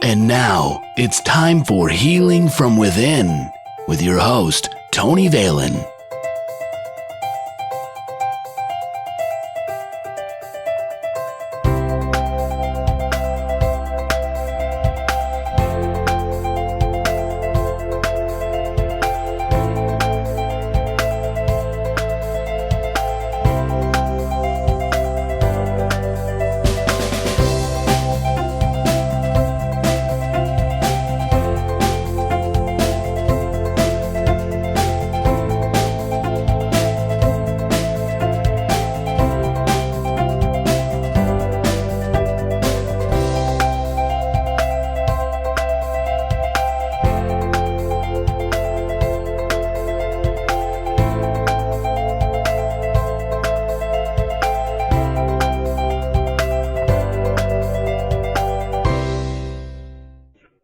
And now, it's time for Healing from Within with your host, Tony Valen.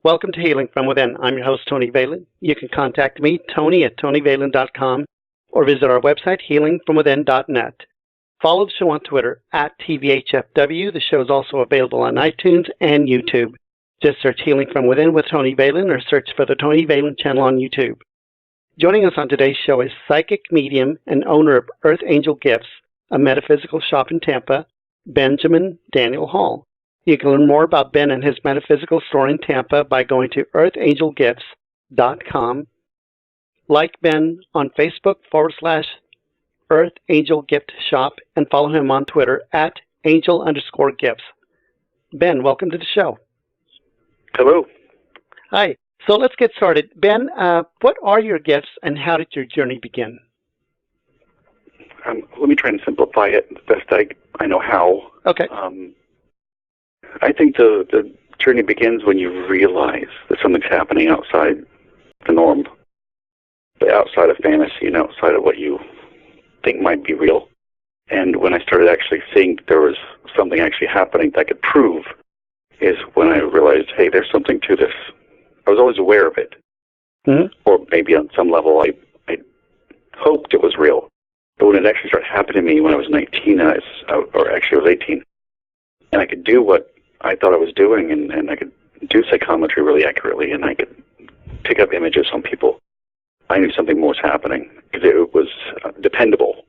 Welcome to Healing from Within. I'm your host, Tony Valen. You can contact me, Tony, at tonyvalen.com, or visit our website, healingfromwithin.net. Follow the show on Twitter, at TVHFW. The show is also available on iTunes and YouTube. Just search Healing from Within with Tony Valen, or search for the Tony Valen channel on YouTube. Joining us on today's show is psychic medium and owner of Earth Angel Gifts, a metaphysical shop in Tampa, Benjamin Daniel Hall. You can learn more about Ben and his metaphysical store in Tampa by going to earthangelgifts.com. Like Ben on Facebook /Earth Angel Gift Shop and follow him on Twitter at @angel_gifts. Ben, welcome to the show. Hello. Hi. So let's get started. Ben, what are your gifts and how did your journey begin? Let me try and simplify it the best I know how. Okay. I think the journey begins when you realize that something's happening outside the norm, outside of fantasy and outside of what you think might be real. And when I started actually seeing there was something actually happening that I could prove is when I realized, hey, there's something to this. I was always aware of it. Mm-hmm. Or maybe on some level I hoped it was real. But when it actually started happening to me when I was 19, or actually I was 18, and I could do what I thought I was doing, and I could do psychometry really accurately, and I could pick up images on people, I knew something more was happening, because it was dependable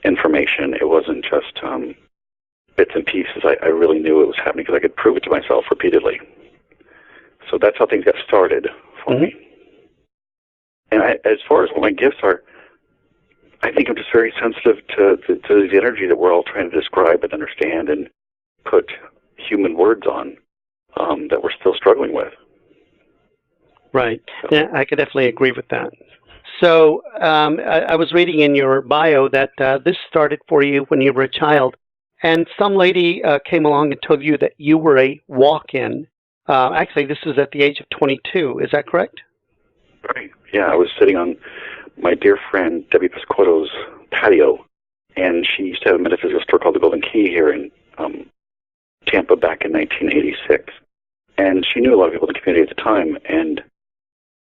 information. It wasn't just bits and pieces. I really knew it was happening because I could prove it to myself repeatedly. So that's how things got started for me. And as far as what my gifts are, I think I'm just very sensitive to the energy that we're all trying to describe and understand and put human words on that we're still struggling with. Right. So. Yeah, I could definitely agree with that. So I was reading in your bio that this started for you when you were a child, and some lady came along and told you that you were a walk-in. Actually, this was at the age of 22. Is that correct? Right. Yeah, I was sitting on my dear friend Debbie Pasquotto's patio, and she used to have a metaphysical store called the Golden Key here in Tampa back in 1986. And she knew a lot of people in the community at the time, and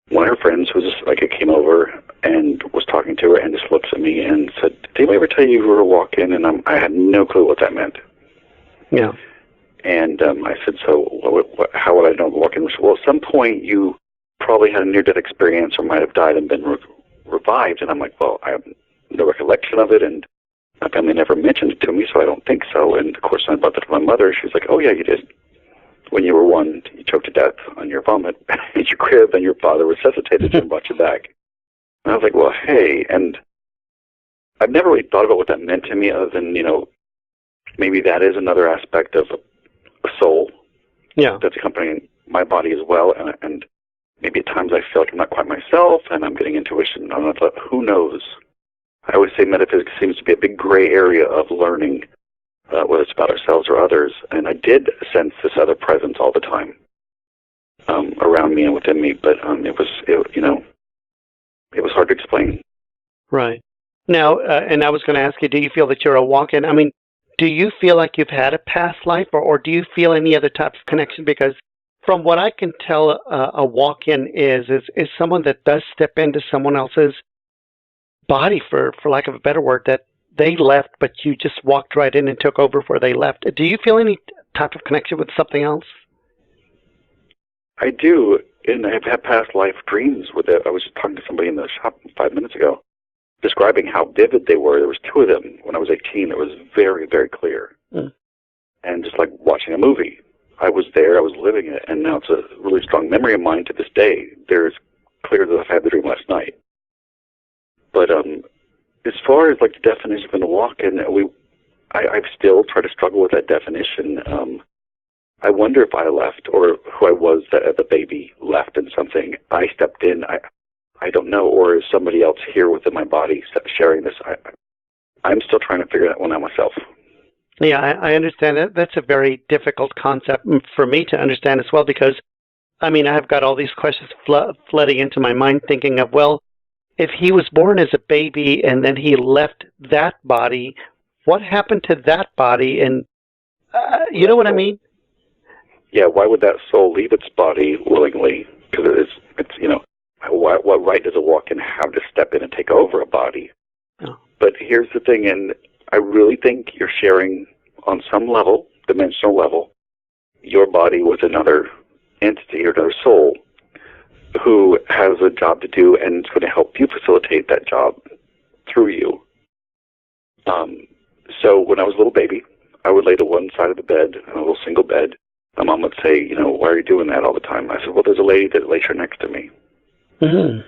one of her friends was just, came over and was talking to her and just looks at me and said, did anybody ever tell you were a walk-in? And I had no clue what that meant. Yeah. And I said, so how would I know walk-in? She said, well, at some point you probably had a near-death experience or might have died and been revived. And I'm like, well, I have no recollection of it, and my family never mentioned it to me, so I don't think so. And, of course, when I brought that to my mother, she's like, oh, yeah, you did. When you were 1, you choked to death on your vomit in your crib, and your father resuscitated you and brought you back. And I was like, well, hey. And I've never really thought about what that meant to me other than, maybe that is another aspect of a soul that's accompanying my body as well. And maybe at times I feel like I'm not quite myself, and I'm getting intuition. Who knows? I always say metaphysics seems to be a big gray area of learning, whether it's about ourselves or others. And I did sense this other presence all the time around me and within me, but it was hard to explain. Right. Now, and I was going to ask you, do you feel that you're a walk-in? I mean, do you feel like you've had a past life, or do you feel any other type of connection? Because from what I can tell, a walk-in is someone that does step into someone else's body, for lack of a better word, that they left, but you just walked right in and took over where they left. Do you feel any type of connection with something else? I do, and I've had past life dreams with it. I was just talking to somebody in the shop 5 minutes ago, describing how vivid they were. There was 2 of them when I was 18. It was very, very clear. Mm. And just like watching a movie. I was there, I was living it, and now it's a really strong memory of mine to this day. They're as clear as if I had the dream last night. But as far as like the definition of a walk-in, I've still tried to struggle with that definition. I wonder if I left, or who I was that the baby left in something. I stepped in. I don't know, or is somebody else here within my body sharing this? I'm still trying to figure that one out myself. Yeah, I understand that. That's a very difficult concept for me to understand as well, because, I mean, I've got all these questions flooding into my mind, thinking of, well, if he was born as a baby and then he left that body, what happened to that body? And you know what I mean? Yeah, why would that soul leave its body willingly? Because it's what right does a walk-in have to step in and take over a body? Oh. But here's the thing, and I really think you're sharing on some level, dimensional level, your body with another entity or another soul who has a job to do and is going to help you facilitate that job through you. So when I was a little baby, I would lay to one side of the bed, a little single bed. My mom would say, why are you doing that all the time? I said, well, there's a lady that lays here next to me. Mm-hmm.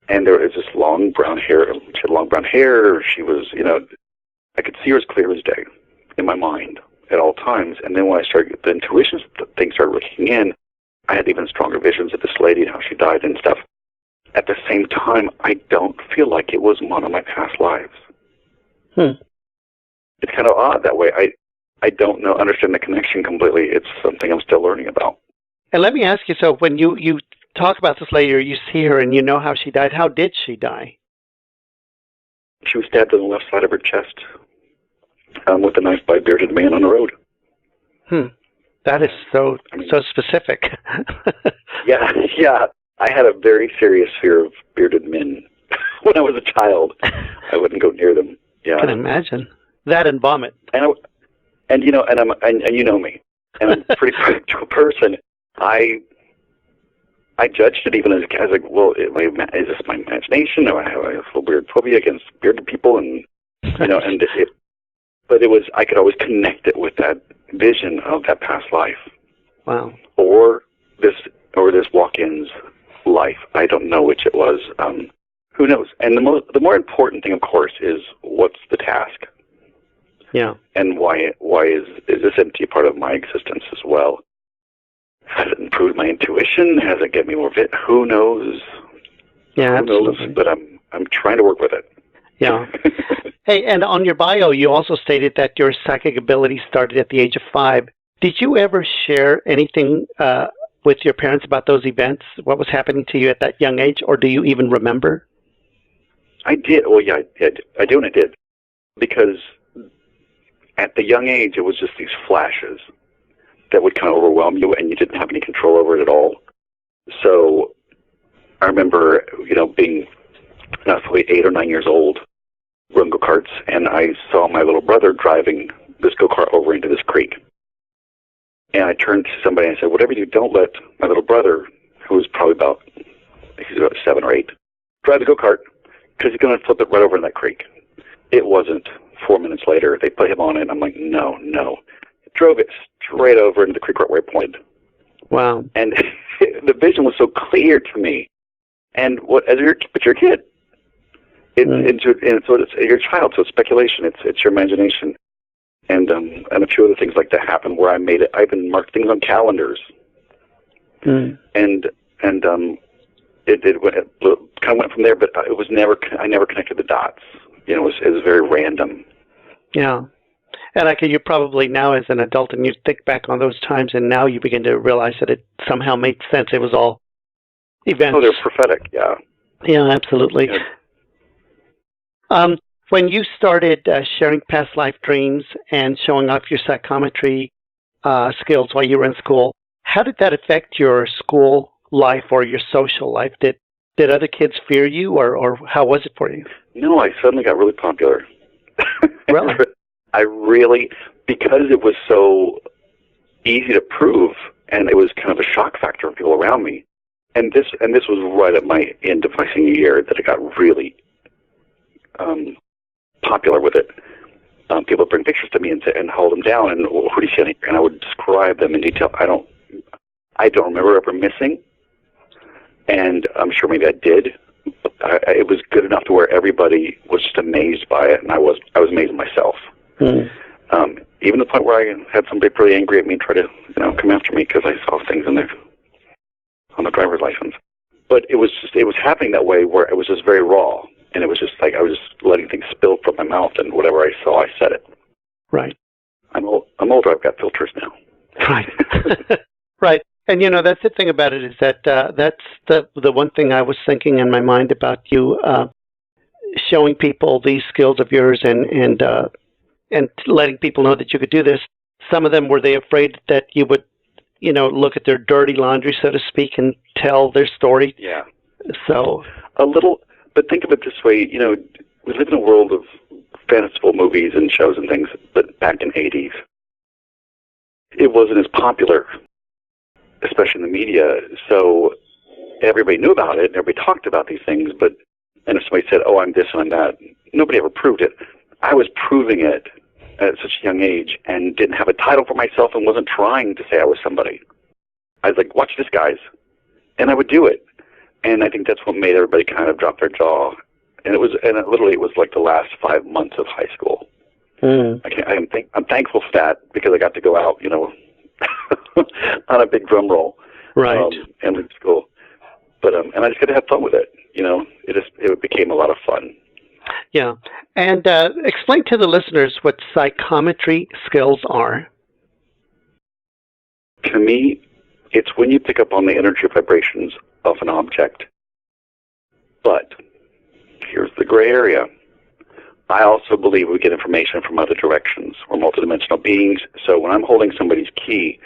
And there was this long brown hair. She had long brown hair. She was, I could see her as clear as day in my mind at all times. And then when I started, the intuition things started kicking in, I had even stronger visions of this lady and how she died and stuff. At the same time, I don't feel like it was one of my past lives. It's kind of odd that way. I don't understand the connection completely. It's something I'm still learning about. And let me ask you, so when you talk about this lady or you see her and you know how she died, how did she die? She was stabbed on the left side of her chest with a knife by a bearded man on the road. That is so specific. Yeah. I had a very serious fear of bearded men when I was a child. I wouldn't go near them. Yeah, I can imagine that and vomit. And you know me, and I'm a pretty practical person. I judged it even as like, well, is this my imagination? Or I have a little weird phobia against bearded people, and but it was, I could always connect it with that vision of that past life. Wow. Or this walk-in's life. I don't know which it was. Who knows? And the more important thing, of course, is what's the task. Yeah. And why is this empty part of my existence as well? Has it improved my intuition? Has it given me more Who knows? Yeah, Who absolutely. knows? But I'm trying to work with it. Yeah. Hey, and on your bio, you also stated that your psychic ability started at the age of 5. Did you ever share anything with your parents about those events? What was happening to you at that young age, or do you even remember? I did. Well, yeah, I do, and I did. Because at the young age, it was just these flashes that would kind of overwhelm you, and you didn't have any control over it at all. So I remember, being probably 8 or 9 years old, run go-karts, and I saw my little brother driving this go-kart over into this creek. And I turned to somebody and I said, whatever you do, don't let my little brother, who was probably about 7 or 8, drive the go-kart, because he's going to flip it right over in that creek. It wasn't 4 minutes later. They put him on it, and I'm like, no. Drove it straight over into the creek right where I pointed. Wow. And the vision was so clear to me. And but you're a kid. And so you're a child, so it's speculation. It's your imagination. And a few other things like that happened where I made it. I even marked things on calendars. And it kind of went from there, but I never connected the dots. It was very random. Yeah. And you probably now as an adult, and you think back on those times, and now you begin to realize that it somehow made sense. It was all events. Oh, they're prophetic, yeah. Yeah, absolutely. Yeah. When you started sharing past life dreams and showing off your psychometry skills while you were in school, how did that affect your school life or your social life? Did other kids fear you, or how was it for you? No, I suddenly got really popular. Really? Because it was so easy to prove, And it was kind of a shock factor for people around me. And this was right at my end of my senior year that I got really popular with it. People would bring pictures to me and hold them down, and who do you see? And I would describe them in detail. I don't remember ever missing, and I'm sure maybe I did. It was good enough to where everybody was just amazed by it, and I was amazed myself. Even to the point where I had somebody pretty angry at me and try to come after me because I saw things on the driver's license. But it was happening that way where it was just very raw, and it was just like I was just letting things spill from my mouth, and whatever I saw, I said it. Right. I'm older. I've got filters now. Right. Right. And that's the thing about it is that that's the one thing I was thinking in my mind about you showing people these skills of yours and letting people know that you could do this. Some of them, were they afraid that you would, look at their dirty laundry, so to speak, and tell their story? Yeah. So a little, but think of it this way. We live in a world of fanciful movies and shows and things, but back in the 80s, it wasn't as popular, especially in the media. So everybody knew about it, and everybody talked about these things, and if somebody said, oh, I'm this and I'm that, nobody ever proved it. I was proving it at such a young age and didn't have a title for myself and wasn't trying to say I was somebody. I was like, watch this, guys. And I would do it. And I think that's what made everybody kind of drop their jaw. And it literally was like the last 5 months of high school. I'm thankful for that because I got to go out, on a big drum roll. Right. And leave school. But, and I just got to have fun with it. It became a lot of fun. Yeah. And explain to the listeners what psychometry skills are. To me, it's when you pick up on the energy vibrations of an object. But here's the gray area. I also believe we get information from other directions. We're multidimensional beings. So when I'm holding somebody's key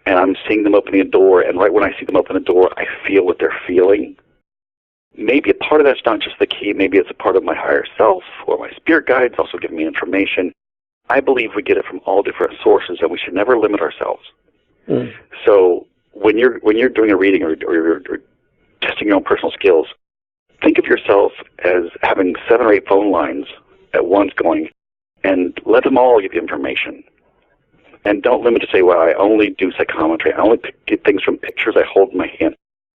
and I'm seeing them opening a door, and right when I see them open a door, I feel what they're feeling. Maybe a part of that's not just the key. Maybe it's a part of my higher self or my spirit guides also giving me information. I believe we get it from all different sources, and we should never limit ourselves. So when you're doing a reading or you're testing your own personal skills, think of yourself as having 7 or 8 phone lines at once going, and let them all give you information. And don't limit to say, well, I only do psychometry. I only get things from pictures I hold in my hand.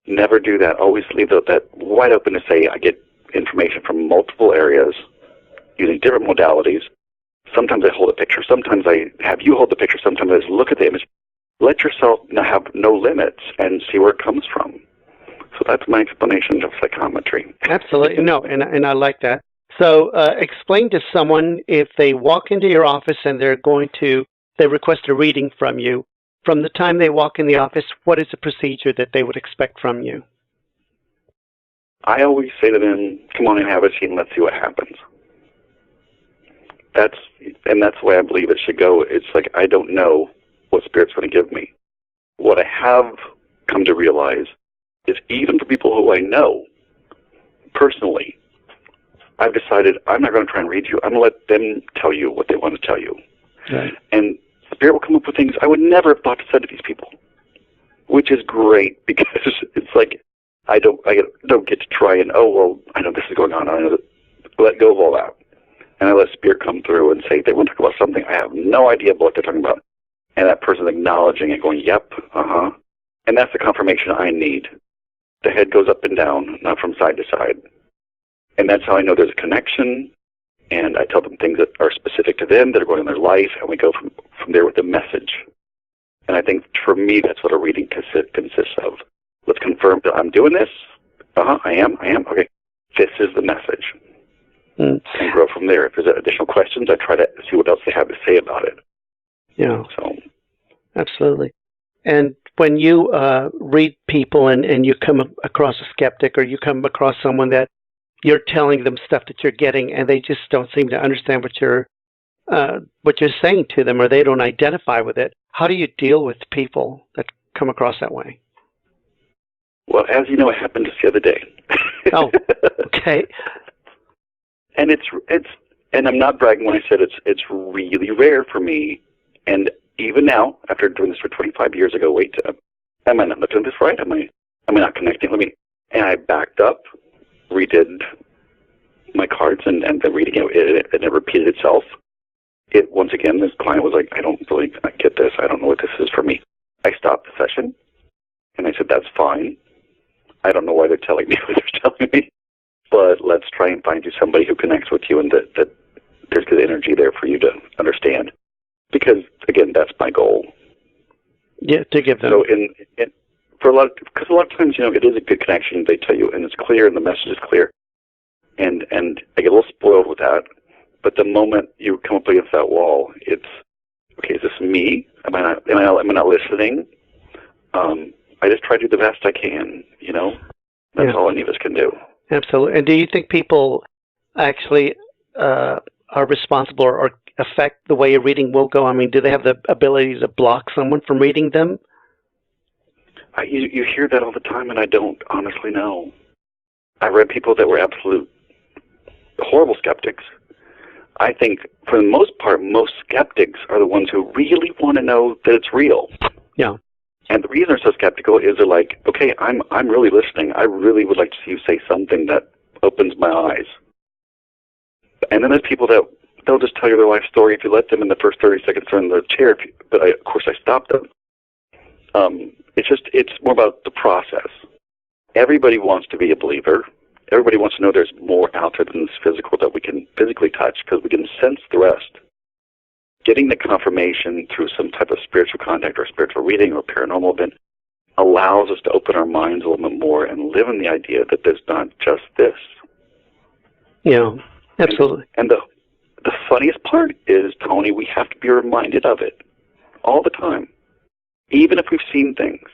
Never do that. Always leave that wide open to say I get information from multiple areas using different modalities. Sometimes I hold a picture. Sometimes I have you hold the picture. Sometimes I just look at the image. Let yourself have no limits and see where it comes from. So that's my explanation of psychometry. Absolutely. No, and I like that. So explain to someone if they walk into your office and they request a reading from you. From the time they walk in the office, what is the procedure that they would expect from you? I always say to them, come on and have a seat and let's see what happens. That's the way I believe it should go. It's like I don't know what Spirit's going to give me. What I have come to realize is even for people who I know personally, I've decided I'm not going to try and read you. I'm going to let them tell you what they want to tell you. Right. And Spirit will come up with things I would never have thought to say to these people, which is great because it's like I don't get to try and, I know this is going on. I know let go of all that. And I let Spirit come through and say, they want to talk about something I have no idea what they're talking about. And that person acknowledging it, going, yep, And that's the confirmation I need. The head goes up and down, not from side to side. And that's how I know there's a connection. And I tell them things that are specific to them, that are going in their life, and we go from there with the message. And I think for me, that's what a reading consists of. Let's confirm that I'm doing this. I am. Okay. This is the message. And grow from there. If there's additional questions, I try to see what else they have to say about it. Yeah. So, absolutely. And when you read people and you come across a skeptic or you come across someone that you're telling them stuff that you're getting and they just don't seem to understand what you're saying to them or they don't identify with it, how do you deal with people that come across that way? Well, as you know, it happened just the other day. Oh, okay. And and I'm not bragging when I said it's really rare for me. And even now, after doing this for 25 years ago, am I not looking at this right? Am I not connecting? And I backed up, redid my cards, and the reading, it repeated itself. Once again, this client was like, I don't really get this. I don't know what this is for me. I stopped the session, and I said, that's fine. I don't know why they're telling me what they're telling me, but let's try and find you somebody who connects with you and that there's good energy there for you to understand. Because, again, that's my goal. Yeah, to give them. So, because a lot of times, it is a good connection. They tell you, and it's clear, and the message is clear. And I get a little spoiled with that. But the moment you come up against that wall, it's, okay, is this me? Am I not listening? I just try to do the best I can, That's all any of us can do. Absolutely. And do you think people actually are responsible or affect the way a reading will go? I mean, do they have the ability to block someone from reading them? You hear that all the time, and I don't honestly know. I read people that were absolute horrible skeptics. I think, for the most part, most skeptics are the ones who really want to know that it's real. Yeah. And the reason they're so skeptical is they're like, okay, I'm really listening. I really would like to see you say something that opens my eyes. And then there's people that they'll just tell you their life story if you let them in the first 30 seconds they're in their chair. But of course I stopped them. It's more about the process. Everybody wants to be a believer. Everybody wants to know there's more out there than this physical that we can physically touch because we can sense the rest. Getting the confirmation through some type of spiritual contact or spiritual reading or paranormal event allows us to open our minds a little bit more and live in the idea that there's not just this. Yeah, absolutely. And the funniest part is, Tony, we have to be reminded of it all the time. Even if we've seen things,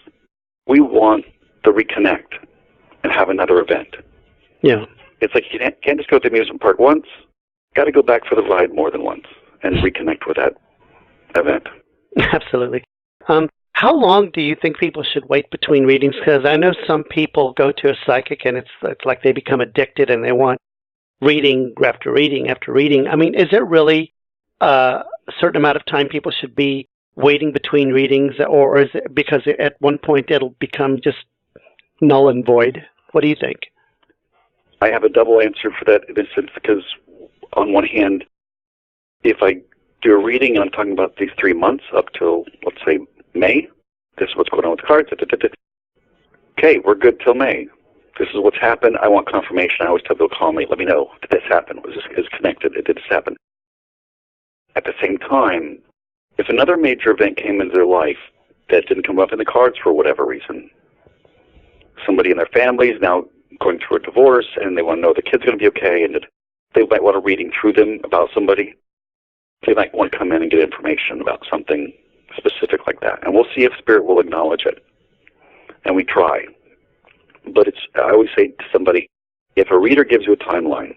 we want to reconnect and have another event. Yeah. It's like you can't just go to the amusement park once. Got to go back for the ride more than once and reconnect with that event. Absolutely. How long do you think people should wait between readings? Because I know some people go to a psychic and it's like they become addicted and they want reading after reading after reading. I mean, is there really a certain amount of time people should be waiting between readings, or is it because at one point it'll become just null and void? What do you think? I have a double answer for that in a sense because, on one hand, if I do a reading and I'm talking about these 3 months up till, let's say, May, this is what's going on with the cards, okay, we're good till May. This is what's happened. I want confirmation. I always tell people, call me, let me know. Did this happen? Was this connected? Did this happen? At the same time, if another major event came into their life that didn't come up in the cards for whatever reason, somebody in their family is now going through a divorce and they want to know the kid's going to be okay, and they might want a reading through them about somebody, they might want to come in and get information about something specific like that. And we'll see if Spirit will acknowledge it. And we try. But I always say to somebody, if a reader gives you a timeline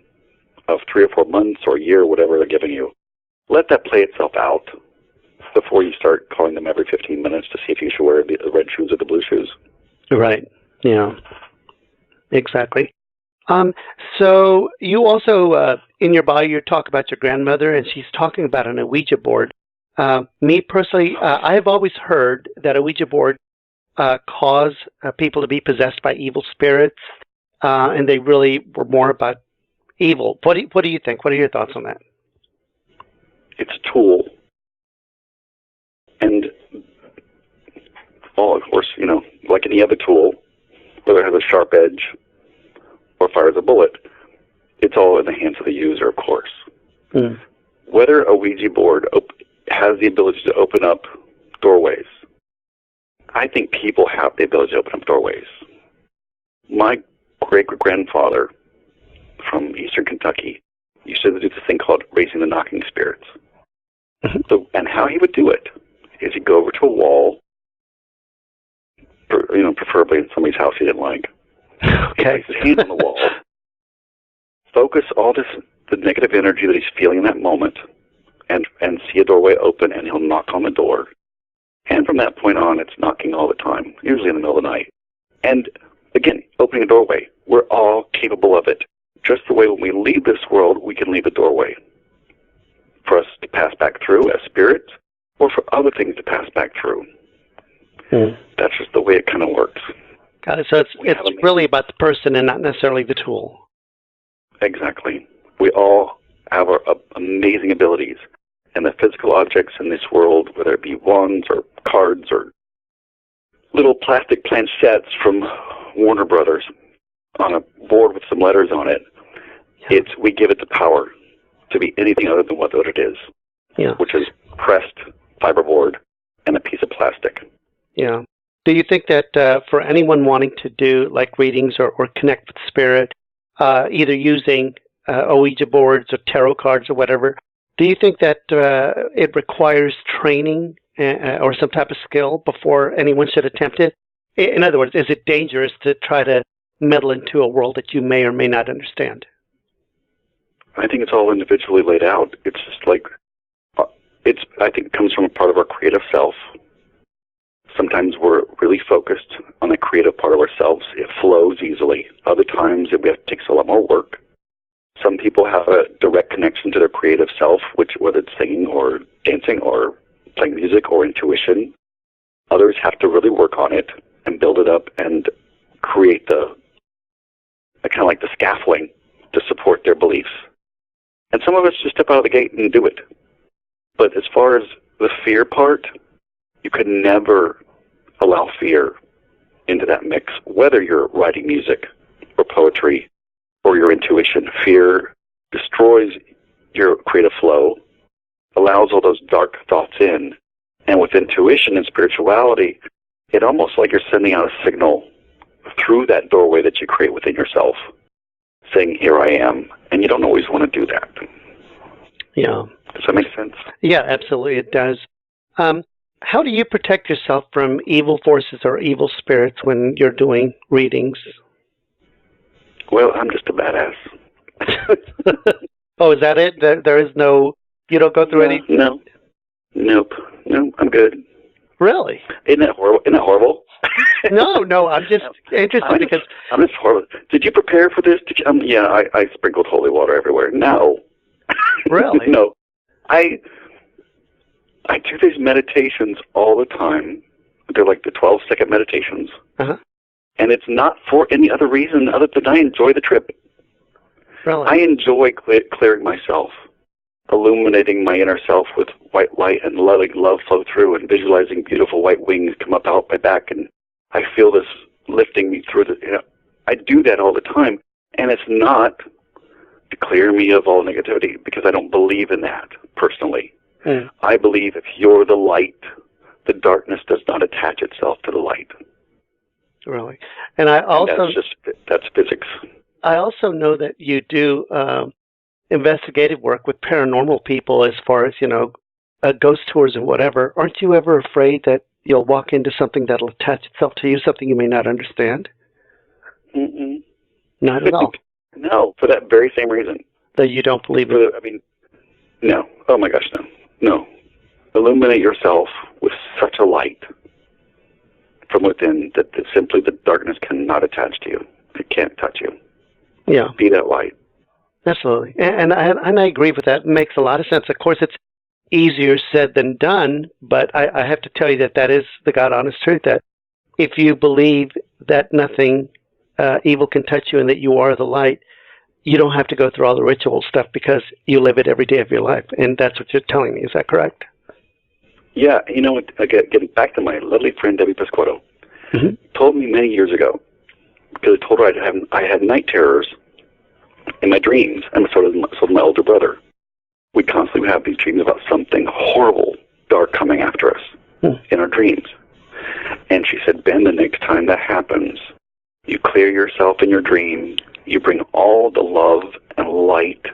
of 3 or 4 months or a year, whatever they're giving you, let that play itself out before you start calling them every 15 minutes to see if you should wear the red shoes or the blue shoes. Right. Yeah. Exactly. So you also, in your bio, you talk about your grandmother, and she's talking about an Ouija board. Me personally, I have always heard that a Ouija board cause people to be possessed by evil spirits, and they really were more about evil. What do you think? What are your thoughts on that? It's a tool. And, well, of course, like any other tool, whether it has a sharp edge or fires a bullet, it's all in the hands of the user, of course. Mm. Whether a Ouija board has the ability to open up doorways, I think people have the ability to open up doorways. My great-grandfather from eastern Kentucky used to do this thing called raising the knocking spirits. Mm-hmm. So, and how he would do it is he'd go over to a wall, preferably in somebody's house he didn't like. Okay. He'd place his hand on the wall, focus all the negative energy that he's feeling in that moment, and see a doorway open, and he'll knock on the door. And from that point on, it's knocking all the time, usually in the middle of the night. And again, opening a doorway. We're all capable of it. Just the way when we leave this world, we can leave a doorway for us to pass back through as spirits, or for other things to pass back through. That's just the way it kind of works. Got it. So it's really about the person and not necessarily the tool. Exactly. We all have our amazing abilities, and the physical objects in this world, whether it be wands or cards or little plastic planchettes from Warner Brothers on a board with some letters on it, we give it the power to be anything other than what it is, which is pressed fiberboard and a piece of plastic. Yeah. Do you think that for anyone wanting to do like readings or connect with spirit, either using Ouija boards or tarot cards or whatever, do you think that it requires training or some type of skill before anyone should attempt it? In other words, is it dangerous to try to meddle into a world that you may or may not understand? I think it's all individually laid out. It's just like, I think it comes from a part of our creative self. Sometimes we're really focused on the creative part of ourselves. It flows easily. Other times it takes a lot more work. Some people have a direct connection to their creative self, which whether it's singing or dancing or playing music or intuition. Others have to really work on it and build it up and create the kind of like the scaffolding to support their beliefs. And some of us just step out of the gate and do it. But as far as the fear part, you could never allow fear into that mix, whether you're writing music or poetry or your intuition. Fear destroys your creative flow, allows all those dark thoughts in, and with intuition and spirituality, it's almost like you're sending out a signal through that doorway that you create within yourself, saying, here I am, and you don't always want to do that. Yeah. Does that make sense? Yeah, absolutely, it does. How do you protect yourself from evil forces or evil spirits when you're doing readings? Well, I'm just a badass. Oh, is that it? There is no, you don't go through any? No. Nope. No, I'm good. Really? Isn't that horrible? No, I'm just interested because... I'm just horrible. Did you prepare for this? Yeah, I sprinkled holy water everywhere. No. Really? No. I do these meditations all the time. They're like the 12-second meditations. Uh-huh. And it's not for any other reason other than I enjoy the trip. Really? I enjoy clearing myself, illuminating my inner self with white light and letting love flow through and visualizing beautiful white wings come up out my back. And I feel this lifting me through I do that all the time. And it's not to clear me of all negativity because I don't believe in that personally. Mm. I believe if you're the light, the darkness does not attach itself to the light. Really? And I also... that's physics. I also know that you do investigative work with paranormal people as far as, ghost tours and whatever. Aren't you ever afraid that you'll walk into something that'll attach itself to you, something you may not understand? Mm-mm. Not at all. No, for that very same reason. That you don't believe in? No. Oh my gosh, no. No. Illuminate yourself with such a light from within that simply the darkness cannot attach to you. It can't touch you. Yeah. Be that light. Absolutely. And I agree with that. It makes a lot of sense. Of course, it's easier said than done, but I have to tell you that is the God honest truth, that if you believe that nothing evil can touch you and that you are the light, you don't have to go through all the ritual stuff because you live it every day of your life. And that's what you're telling me. Is that correct? Yeah. Getting back to my lovely friend Debbie Pasquotto, told me many years ago, because I told her I had night terrors in my dreams, and so did my older brother. We constantly would have these dreams about something horrible, dark coming after us in our dreams. And she said, Ben, the next time that happens, you clear yourself in your dream, you bring all the love and light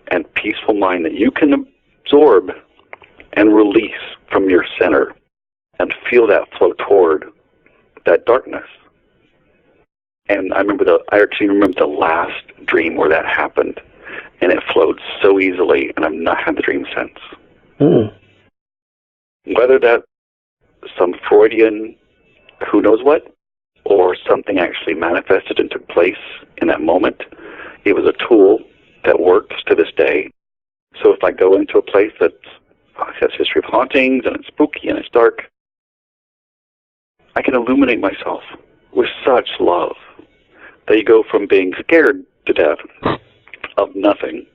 and peaceful mind that you can absorb and release from your center and feel that flow toward that darkness. And I actually remember the last dream where that happened, and it flowed so easily, and I've not had the dream since. Mm. Whether that's some Freudian who knows what, or something actually manifested and took place in that moment, it was a tool that works to this day. So if I go into a place that has history of hauntings and it's spooky and it's dark, I can illuminate myself with such love that you go from being scared to death of nothing,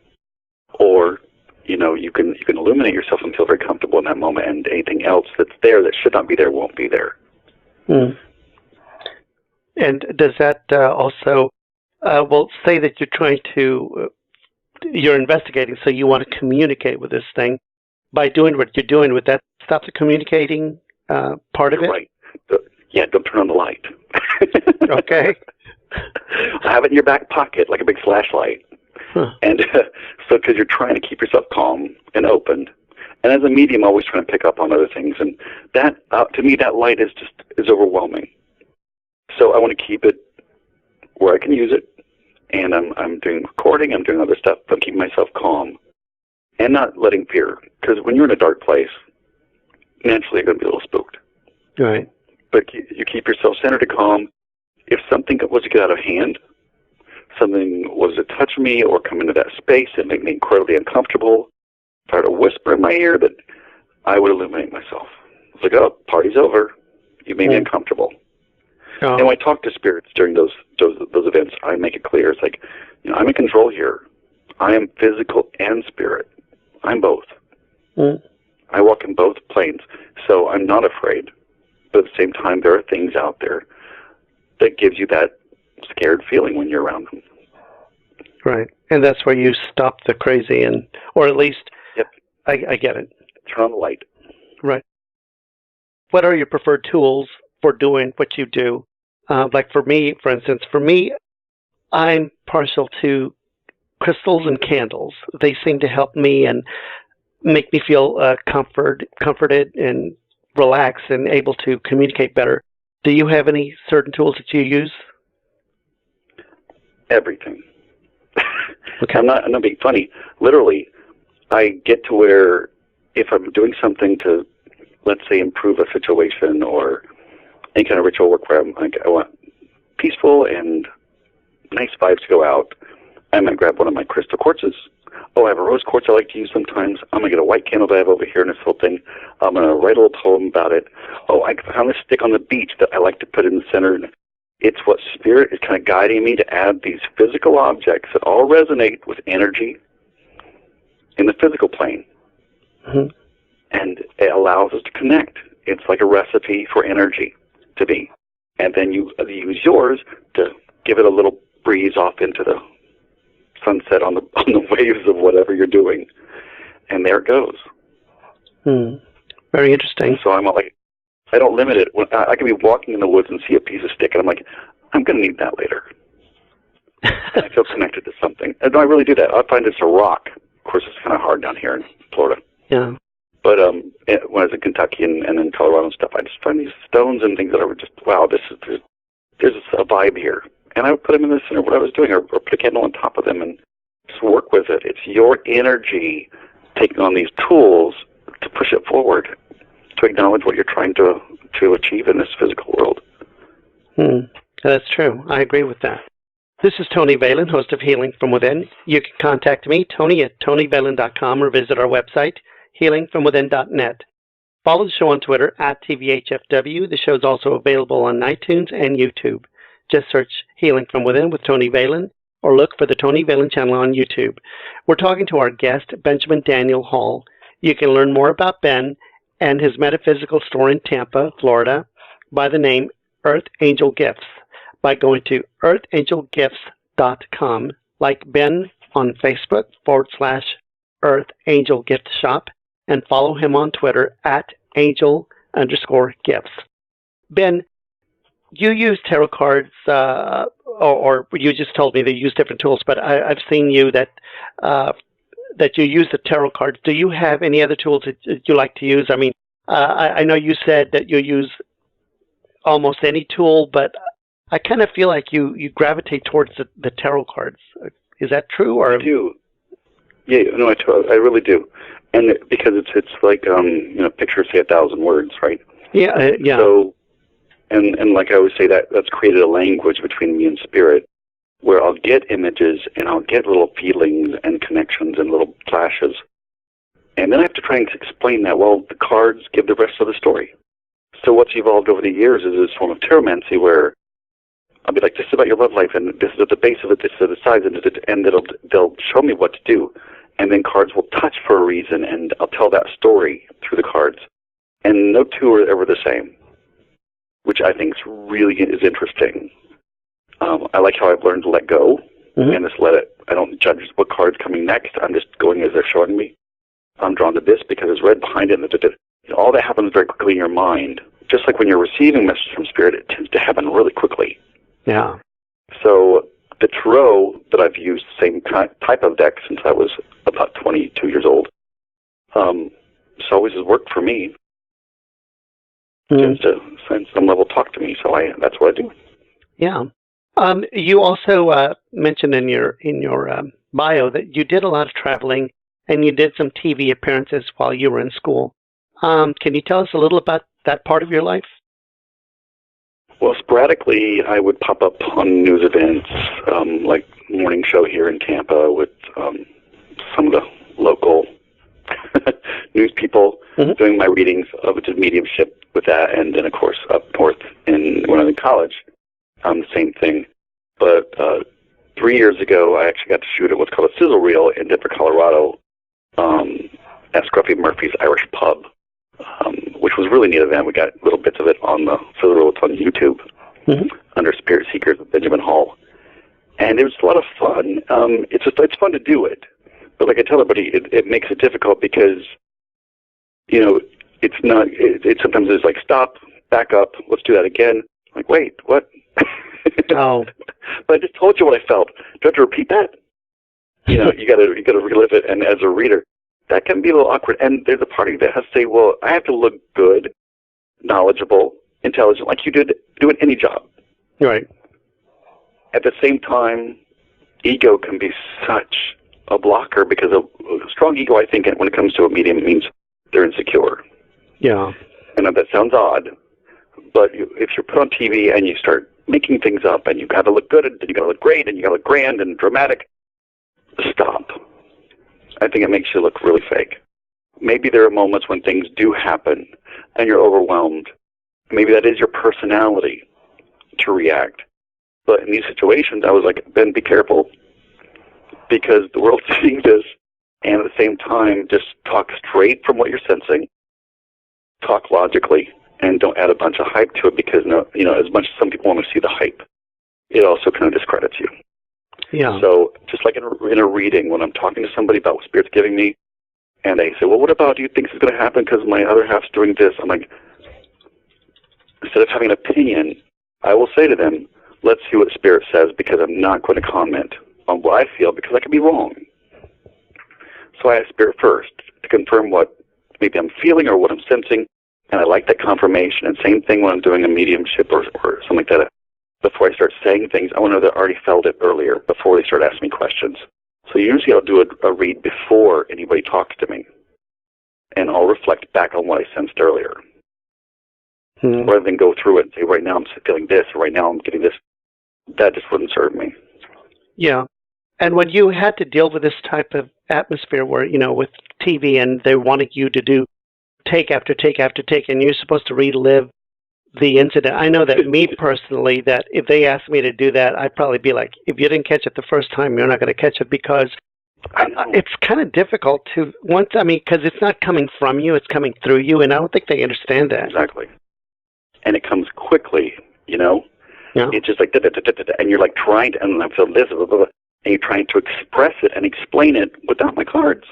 or you can illuminate yourself and feel very comfortable in that moment, and anything else that's there that should not be there won't be there. Mm. And does that also, say that you're investigating, so you want to communicate with this thing. By doing what you're doing, would that stop the communicating part of it? Right. Don't turn on the light. Okay. I have it in your back pocket like a big flashlight. Huh. And so because you're trying to keep yourself calm and open. And as a medium, always trying to pick up on other things. And that, to me, that light is overwhelming. So I want to keep it where I can use it. And I'm doing recording, I'm doing other stuff, but keeping myself calm and not letting fear. Because when you're in a dark place, naturally you're going to be a little spooked. Right. But you keep yourself centered and calm. If something was to get out of hand, something was to touch me or come into that space and make me incredibly uncomfortable, if I were to whisper in my ear, that I would illuminate myself. It's like, oh, party's over. You made me uncomfortable. Oh. And when I talk to spirits during those events, I make it clear. It's like, I'm in control here. I am physical and spirit. I'm both. Mm. I walk in both planes, so I'm not afraid. But at the same time, there are things out there that gives you that scared feeling when you're around them. Right. And that's where you stop the crazy, or at least, yep. I get it. Turn on the light. Right. What are your preferred tools for doing what you do? Like for me, I'm partial to crystals and candles. They seem to help me and make me feel comforted and relaxed and able to communicate better. Do you have any certain tools that you use? Everything. Okay. I'm not being funny. Literally, I get to where if I'm doing something to, let's say, improve a situation or any kind of ritual work where I want peaceful and nice vibes to go out, I'm going to grab one of my crystal quartzes. Oh, I have a rose quartz I like to use sometimes. I'm going to get a white candle that I have over here in this whole thing. I'm going to write a little poem about it. Oh, I found this stick on the beach that I like to put in the center. It's what spirit is kind of guiding me to add these physical objects that all resonate with energy in the physical plane. Mm-hmm. And it allows us to connect. It's like a recipe for energy to be. And then you use yours to give it a little breeze off into the sunset on the waves of whatever you're doing. And there it goes. Very interesting. So I'm like, I don't limit it. I can be walking in the woods and see a piece of stick, and I'm like, I'm going to need that later. And I feel connected to something. And I really do that. I find it's a rock. Of course, it's kind of hard down here in Florida. Yeah. But when I was in Kentucky and in Colorado and stuff, I just find these stones and things that are just, wow, there's a vibe here. And I would put them in the center of what I was doing, or put a candle on top of them and just work with it. It's your energy taking on these tools to push it forward, to acknowledge what you're trying to achieve in this physical world. That's true. I agree with that. This is Tony Valen, host of Healing from Within. You can contact me, Tony, at TonyValen.com, or visit our website, healingfromwithin.net. Follow the show on Twitter, at TVHFW. The show is also available on iTunes and YouTube. Just search Healing from Within with Tony Valen, or look for the Tony Valen channel on YouTube. We're talking to our guest, Benjamin Daniel Hall. You can learn more about Ben and his metaphysical store in Tampa, Florida, by the name Earth Angel Gifts, by going to earthangelgifts.com, like Ben on Facebook /Earth Angel Gift Shop, and follow him on Twitter at angel_gifts. Ben, you use tarot cards, or you just told me that you use different tools, but I've seen you that you use the tarot cards. Do you have any other tools that you like to use? I mean, I know you said that you use almost any tool, but I kind of feel like you gravitate towards the tarot cards. Is that true? Or I do. Yeah, no, I really do. And because it's like, pictures say 1,000 words, right? Yeah, yeah. So, and like I always say, that's created a language between me and spirit, where I'll get images and I'll get little feelings and connections and little flashes. And then I have to try and explain that. Well, the cards give the rest of the story. So so what's evolved over the years is this form of tarotmancy where I'll be like, this is about your love life, and this is at the base of it, this is at the sides, and they'll show me what to do. And then cards will touch for a reason, and I'll tell that story through the cards. And no two are ever the same, which I think is interesting. I like how I've learned to let go and just let it. I don't judge what card's coming next. I'm just going as they're showing me. I'm drawn to this because it's red behind it. And all that happens very quickly in your mind. Just like when you're receiving messages from Spirit, it tends to happen really quickly. Yeah. So the tarot that I've used, the same type of deck since I was about 22 years old, it's always has worked for me. Tends to, on some level, talk to me. So that's what I do. Yeah. You also mentioned in your bio that you did a lot of traveling and you did some TV appearances while you were in school. Can you tell us a little about that part of your life? Well, sporadically, I would pop up on news events, like morning show here in Tampa with some of the local news people doing my readings of it, mediumship with that, and then, of course, up north when I was in college, the same thing. But 3 years ago, I actually got to shoot at what's called a sizzle reel in Denver, Colorado, at Scruffy Murphy's Irish Pub, which was a really neat event. We got little bits of it on the sizzle reel. It's on YouTube under Spirit Seekers with Benjamin Hall. And it was a lot of fun. It's fun to do it. But like I tell everybody, it makes it difficult because, it's not, sometimes it's like, stop, back up, let's do that again. I'm like, wait, what? Oh. But I just told you what I felt. Do I have to repeat that? You gotta relive it. And as a reader, that can be a little awkward. And there's a party that has to say, well, I have to look good, knowledgeable, intelligent, like you did doing any job. Right. At the same time, ego can be such a blocker because a strong ego, I think, when it comes to a medium, means they're insecure. Yeah. I know that sounds odd, but if you're put on TV and you start making things up and you got to look good and you got to look great and you got to look grand and dramatic, stop. I think it makes you look really fake. Maybe there are moments when things do happen and you're overwhelmed. Maybe that is your personality to react. But in these situations, I was like, Ben, be careful, because the world's seeing this, and at the same time, just talk straight from what you're sensing, talk logically, and don't add a bunch of hype to it, because as much as some people want to see the hype, it also kind of discredits you. Yeah. So just like in a reading, when I'm talking to somebody about what Spirit's giving me, and they say, well, what about, do you think this is going to happen because my other half's doing this? I'm like, instead of having an opinion, I will say to them, let's see what Spirit says, because I'm not going to comment on what I feel, because I could be wrong. So I ask Spirit first to confirm what maybe I'm feeling or what I'm sensing, and I like that confirmation. And same thing when I'm doing a mediumship or something like that. Before I start saying things, I want to know that I already felt it earlier before they start asking me questions. So usually I'll do a read before anybody talks to me, and I'll reflect back on what I sensed earlier. Rather than go through it and say, right now I'm feeling this, or right now I'm getting this. That just wouldn't serve me. Yeah. And when you had to deal with this type of atmosphere where, with TV and they wanted you to do take after take after take, and you're supposed to relive the incident, I know that me personally, that if they asked me to do that, I'd probably be like, if you didn't catch it the first time, you're not going to catch it, because it's kind of difficult to, because it's not coming from you, it's coming through you, and I don't think they understand that. Exactly. And it comes quickly, Yeah. It's just like, and you're like trying to, and I feel this, blah, blah, blah, and you're trying to express it and explain it without my cards.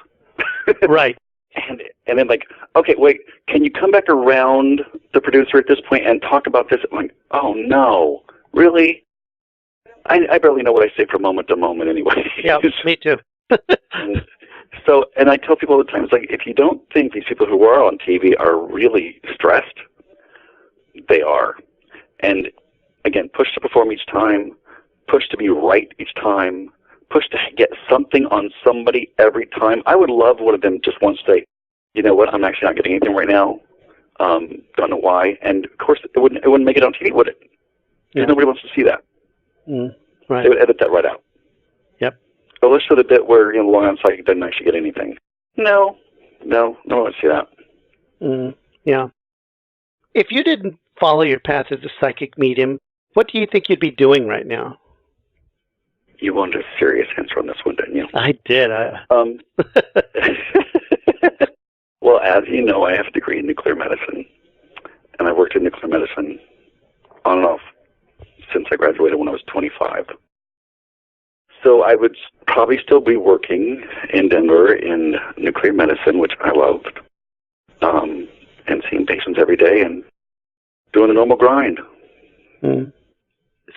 Right. And then like, okay, wait, can you come back around the producer at this point and talk about this? I'm like, oh no, really? I barely know what I say from moment to moment anyway. Yeah, me too. And I tell people all the time, it's like, if you don't think these people who are on TV are really stressed, they are. And again, push to perform each time, push to be right each time, push to get something on somebody every time. I would love one of them just once say, you know what, I'm actually not getting anything right now. Don't know why. And of course, it wouldn't make it on TV, would it? Because nobody wants to see that. Right. They would edit that right out. Yep. So let's show the bit where the long on psychic doesn't actually get anything. No one wants to see that. Yeah. If you didn't follow your path as a psychic medium, what do you think you'd be doing right now? You wanted a serious answer on this one, didn't you? I did. Well, as you know, I have a degree in nuclear medicine, and I worked in nuclear medicine on and off since I graduated when I was 25. So I would probably still be working in Denver in nuclear medicine, which I loved, and seeing patients every day and doing the normal grind. Mm.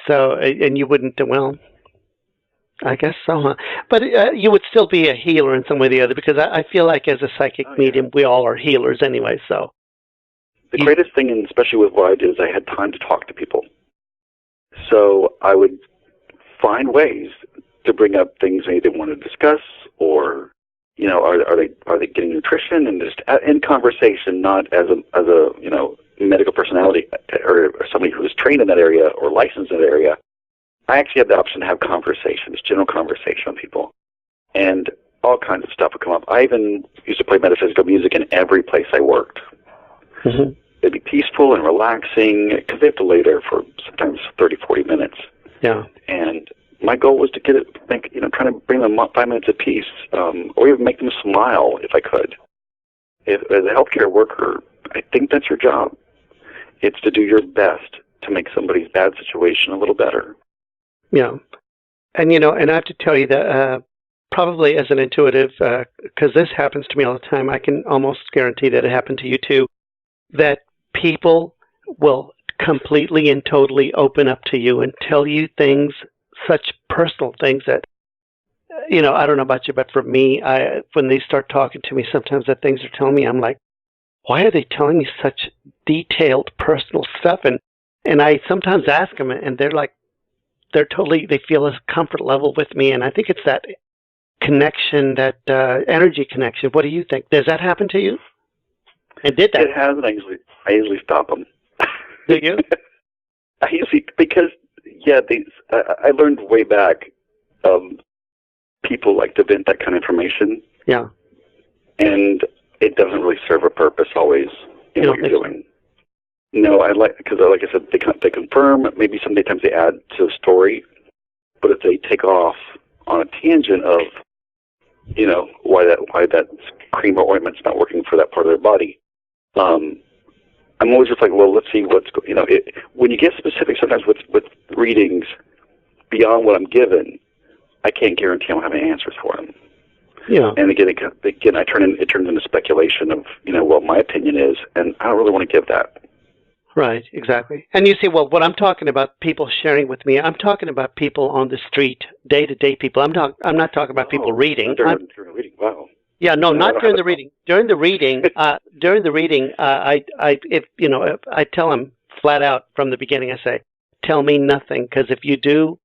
So, and you wouldn't, well, I guess so, huh? But you would still be a healer in some way or the other, because I feel like as a psychic medium, we all are healers anyway, so. The greatest thing, and especially with what I did, is I had time to talk to people. So I would find ways to bring up things maybe they want to discuss, or, you know, are they getting nutrition, and just in conversation, not as a you know, medical personality or somebody who is trained in that area or licensed in that area. I actually had the option to have conversations, general conversation with people, and all kinds of stuff would come up. I even used to play metaphysical music in every place I worked. Mm-hmm. It'd be peaceful and relaxing, because they have to lay there for sometimes 30, 40 minutes. Yeah. And my goal was to trying to bring them 5 minutes of peace, or even make them smile if I could. As a healthcare worker, I think that's your job. It's to do your best to make somebody's bad situation a little better. Yeah. And, you know, and I have to tell you that probably as an intuitive, because this happens to me all the time, I can almost guarantee that it happened to you too, that people will completely and totally open up to you and tell you things, such personal things that, you know, I don't know about you, but for me, when they start talking to me, sometimes the things they're telling me, I'm like, why are they telling me such detailed personal stuff? And I sometimes ask them, and they're like, they feel a comfort level with me. And I think it's that connection, that energy connection. What do you think? Does that happen to you? And did that? It has, and I usually stop them. Do you? Because I learned way back, people like to vent that kind of information. Yeah. And it doesn't really serve a purpose always in what you're doing. No, because like I said, they confirm. Maybe sometimes they add to the story, but if they take off on a tangent of, you know, why that cream or ointment's not working for that part of their body, I'm always just like, well, let's see when you get specific. Sometimes with readings beyond what I'm given, I can't guarantee I'll have any answers for them. Yeah. And again, it turns into speculation of, you know, what my opinion is, and I don't really want to give that. Right, exactly. And you say, well, what I'm talking about, people sharing with me, I'm talking about people on the street, day-to-day people. I'm not talking about people reading. During reading, wow. Yeah, no, not during the reading. During the reading, I tell them flat out from the beginning. I say, tell me nothing, because if you do,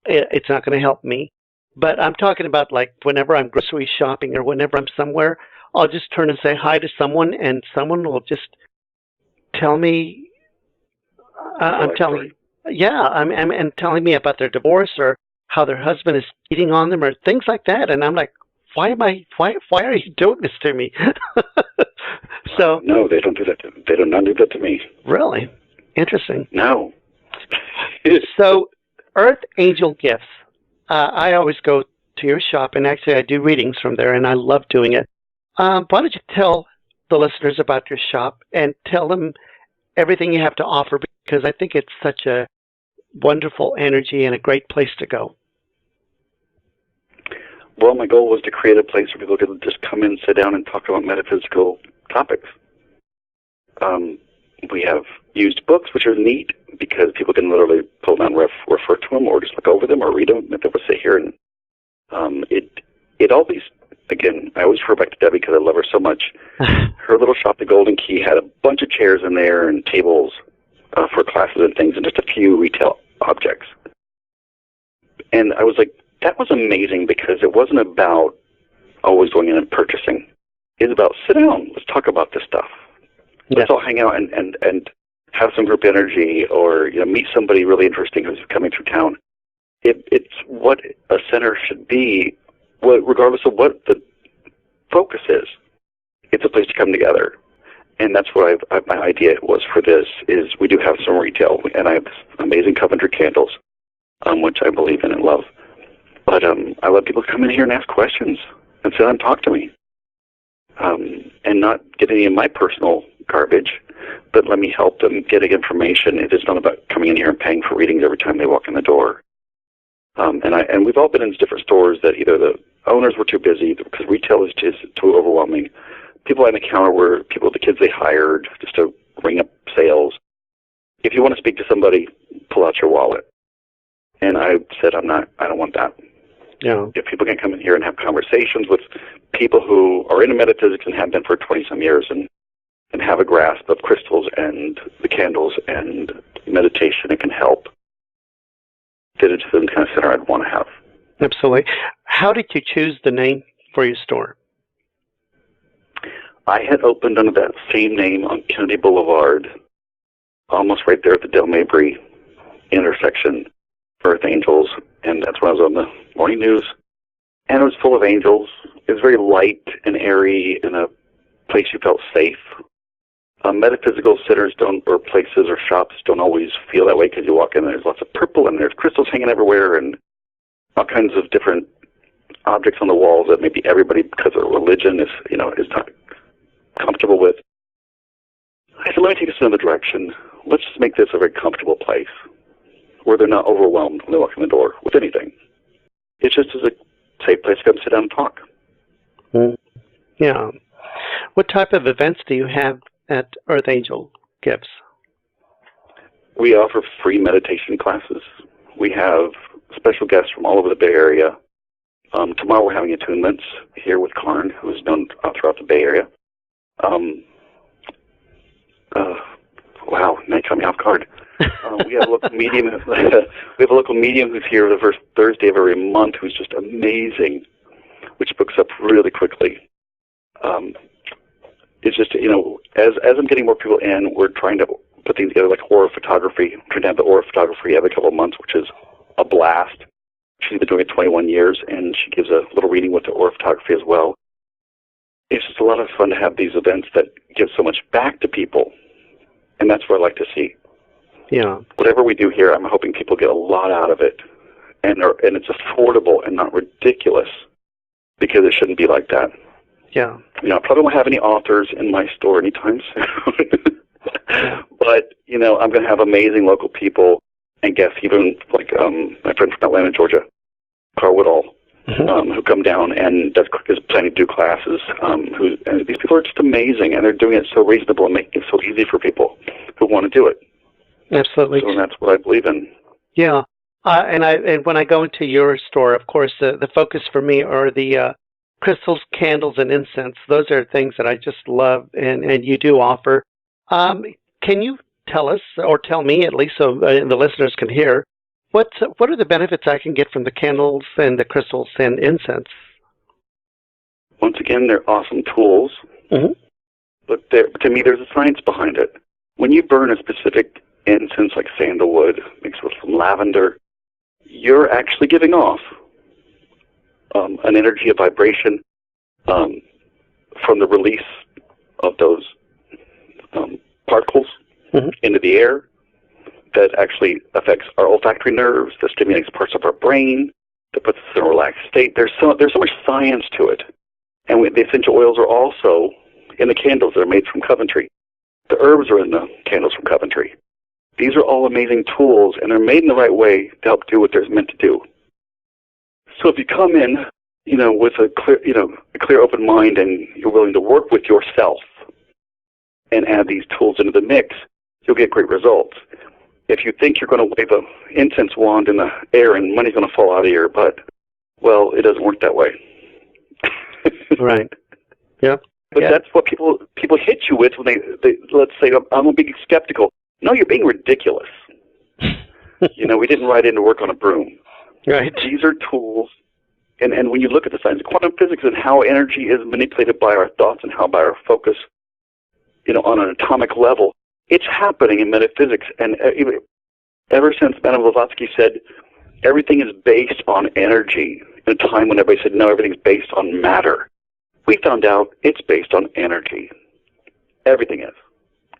it's not going to help me. But I'm talking about, like, whenever I'm grocery shopping or whenever I'm somewhere, I'll just turn and say hi to someone, and someone will just tell me. I'm telling telling me about their divorce or how their husband is cheating on them or things like that, and I'm like, why are you doing this to me? So no, they don't do that. They do not do that to me. Really interesting. No. So, Earth Angel Gifts. I always go to your shop, and actually I do readings from there, and I love doing it. Why don't you tell the listeners about your shop and tell them everything you have to offer, because I think it's such a wonderful energy and a great place to go. Well, my goal was to create a place where people could just come in, sit down, and talk about metaphysical topics. We have used books, which are neat, because people can literally pull them and refer to them, or just look over them, or read them, if they would sit here. And it always, again, I always refer back to Debbie because I love her so much. Her little shop, the Golden Key, had a bunch of chairs in there and tables for classes and things, and just a few retail objects. And I was like, that was amazing, because it wasn't about always going in and purchasing. It's about, sit down, let's talk about this stuff. Let's all hang out and have some group energy, or, you know, meet somebody really interesting who's coming through town. It's what a center should be, regardless of what the focus is. It's a place to come together. And that's what my idea was for this, is we do have some retail, and I have amazing Coventry candles, which I believe in and love. But I let people come in here and ask questions and sit down and talk to me, and not get any of my personal garbage, but let me help them getting information. It is not about coming in here and paying for readings every time they walk in the door. And we've all been in different stores that either the owners were too busy because retail is just too overwhelming. People on the counter were the kids they hired just to ring up sales. If you want to speak to somebody, pull out your wallet. And I said, I don't want that. Yeah. If people can come in here and have conversations with people who are into metaphysics and have been for 20-some years and have a grasp of crystals and the candles and meditation, it can help. Then it's the kind of center I'd want to have. Absolutely. How did you choose the name for your store? I had opened under that same name on Kennedy Boulevard, almost right there at the Del Mabry intersection, Earth Angels, and that's when I was on the morning news. And it was full of angels. It was very light and airy in a place you felt safe. Metaphysical centers or places or shops don't always feel that way because you walk in and there's lots of purple and there's crystals hanging everywhere and all kinds of different objects on the walls that maybe everybody, because of religion, is not comfortable with. I said, let me take this another direction. Let's just make this a very comfortable place where they're not overwhelmed when they walk in the door with anything. It's just as a safe place to come sit down and talk. Yeah. What type of events do you have at Earth Angel Gifts? We offer free meditation classes. We have special guests from all over the Bay Area. Tomorrow we're having attunements here with Karn, who is known throughout the Bay Area. Wow, now you caught me off guard. We have a local medium. We have a local medium who's here the first Thursday of every month, who's just amazing, which books up really quickly. It's just, as I'm getting more people in, we're trying to put things together like aura photography. We're trying to have the aura photography every couple of months, which is a blast. She's been doing it 21 years, and she gives a little reading with the aura photography as well. It's just a lot of fun to have these events that give so much back to people, and that's what I like to see. Yeah. Whatever we do here, I'm hoping people get a lot out of it, and it's affordable and not ridiculous, because it shouldn't be like that. Yeah. I probably won't have any authors in my store anytime soon, but I'm going to have amazing local people and guests, even like my friend from Atlanta, Georgia, Carl Woodall, who come down and is planning to do classes. And these people are just amazing, and they're doing it so reasonable and making it so easy for people who want to do it. Absolutely. So that's what I believe in. Yeah. And when I go into your store, of course, the focus for me are the crystals, candles, and incense. Those are things that I just love, and you do offer. Can you tell us, or tell me at least, so the listeners can hear, what are the benefits I can get from the candles and the crystals and incense? Once again, they're awesome tools, but to me, there's a science behind it. When you burn a specific incense like sandalwood mixed with some lavender, you're actually giving off an energy, a vibration from the release of those particles into the air that actually affects our olfactory nerves, that stimulates parts of our brain, that puts us in a relaxed state. There's so much science to it. And the essential oils are also in the candles that are made from Coventry. The herbs are in the candles from Coventry. These are all amazing tools, and they're made in the right way to help do what they're meant to do. So if you come in, with a clear, open mind, and you're willing to work with yourself and add these tools into the mix, you'll get great results. If you think you're going to wave an incense wand in the air and money's going to fall out of your butt, well, it doesn't work that way. Right. Yeah. But that's what people hit you with when they let's say, I'm being skeptical. No, you're being ridiculous. We didn't ride into work on a broom. Right. These are tools. And when you look at the science of quantum physics and how energy is manipulated by our thoughts and how by our focus, on an atomic level, it's happening in metaphysics. And ever since Madame Blavatsky said everything is based on energy, in a time when everybody said, no, everything's based on matter, we found out it's based on energy. Everything is.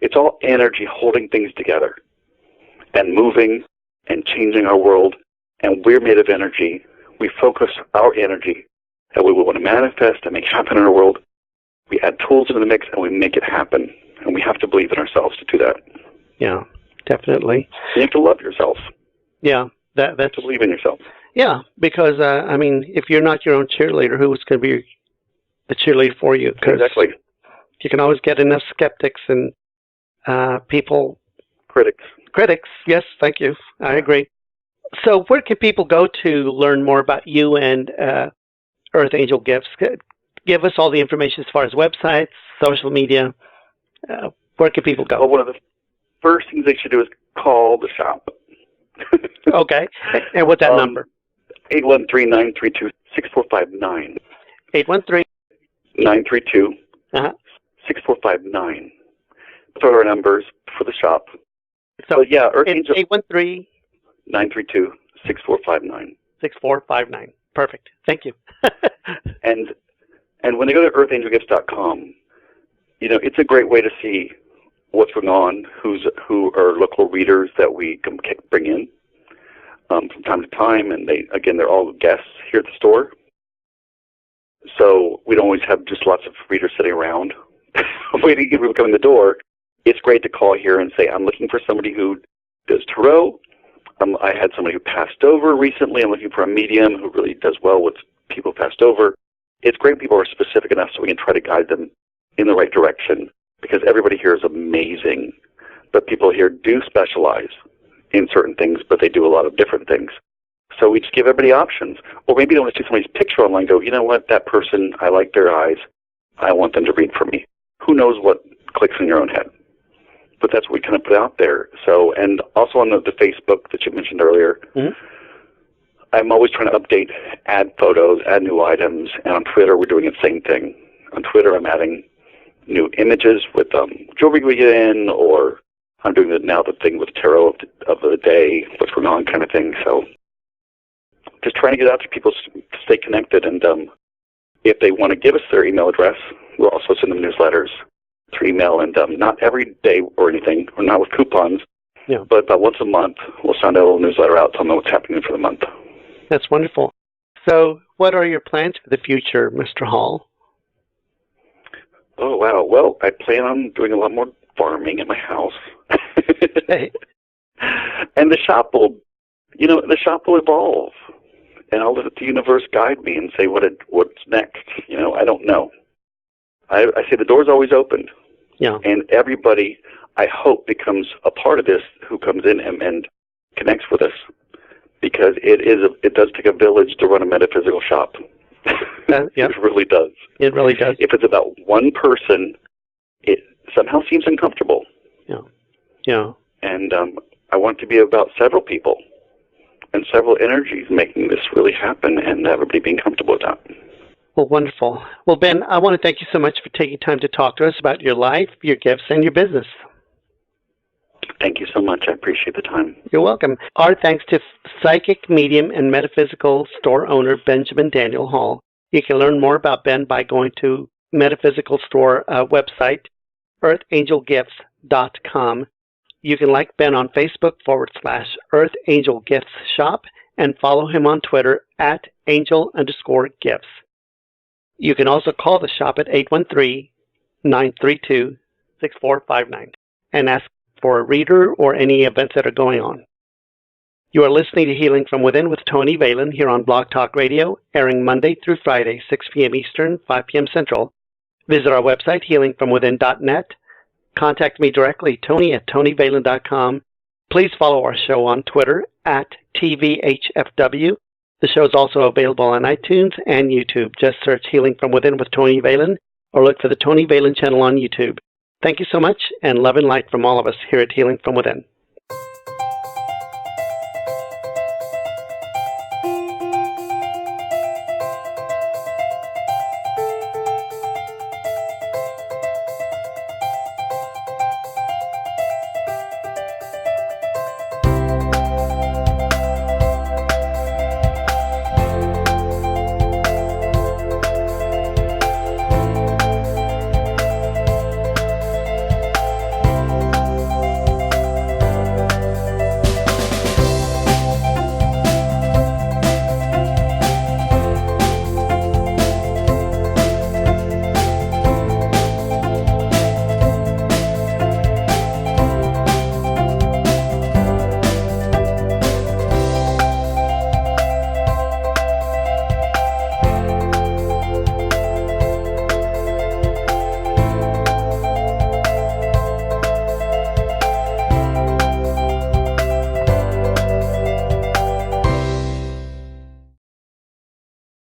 It's all energy holding things together and moving and changing our world. And we're made of energy. We focus our energy that we want to manifest and make happen in our world. We add tools into the mix and we make it happen. And we have to believe in ourselves to do that. Yeah, definitely. You have to love yourself. Yeah, that's to believe in yourself. Yeah, because I mean, if you're not your own cheerleader, who's going to be the cheerleader for you? Exactly. You can always get enough skeptics and people. Critics. Yes, thank you. I agree. So, where can people go to learn more about you and Earth Angel Gifts? Give us all the information as far as websites, social media. Where can people go? Well, one of the first things they should do is call the shop. Okay. And what's that number? 813-932-6459. 813? 932 6459. Those are our numbers for the shop. So yeah, Earth Angel 813 932 6459. 6459. Perfect. Thank you. and when they go to earthangelgifts.com, it's a great way to see what's going on, who are local readers that we can bring in from time to time, and they're all guests here at the store. So we don't always have just lots of readers sitting around waiting to get people come in the door. It's great to call here and say, I'm looking for somebody who does tarot. I had somebody who passed over recently. I'm looking for a medium who really does well with people who passed over. It's great people are specific enough so we can try to guide them in the right direction, because everybody here is amazing. But people here do specialize in certain things, but they do a lot of different things. So we just give everybody options. Or maybe they want to see somebody's picture online and go, you know what, that person, I like their eyes. I want them to read for me. Who knows what clicks in your own head? But that's what we kind of put out there. So, and also on the Facebook that you mentioned earlier, I'm always trying to update, add photos, add new items. And on Twitter, we're doing the same thing. On Twitter, I'm adding new images with jewelry we get in, or I'm doing the thing with tarot of the day, what's going on kind of thing. So just trying to get out to people to stay connected. And if they want to give us their email address, we'll also send them newsletters through email. And not every day or anything, or not with coupons, but about once a month, we'll send out a little newsletter out, tell them what's happening for the month. That's wonderful. So what are your plans for the future, Mr. Hall? Oh, wow. Well, I plan on doing a lot more farming at my house. Hey. And the shop will evolve. And I'll let the universe guide me and say what's next. I don't know. I say the door's always open. Yeah. And everybody, I hope, becomes a part of this who comes in and connects with us. Because it does take a village to run a metaphysical shop. It really does. It really does. If it's about one person, it somehow seems uncomfortable. Yeah. And I want it to be about several people and several energies making this really happen, and everybody being comfortable with that. Well, wonderful. Well, Ben, I want to thank you so much for taking time to talk to us about your life, your gifts, and your business. Thank you so much. I appreciate the time. You're welcome. Our thanks to psychic, medium, and metaphysical store owner Benjamin Daniel Hall. You can learn more about Ben by going to metaphysical store website, earthangelgifts.com. You can like Ben on Facebook /Earth Angel Gifts Shop and follow him on Twitter @angel_gifts. You can also call the shop at 813-932-6459 and ask for a reader or any events that are going on. You are listening to Healing from Within with Tony Valen here on Blog Talk Radio, airing Monday through Friday, 6 p.m. Eastern, 5 p.m. Central. Visit our website, healingfromwithin.net. Contact me directly, Tony@TonyValen.com. Please follow our show on Twitter @TVHFW. The show is also available on iTunes and YouTube. Just search Healing from Within with Tony Valen or look for the Tony Valen channel on YouTube. Thank you so much, and love and light from all of us here at Healing from Within.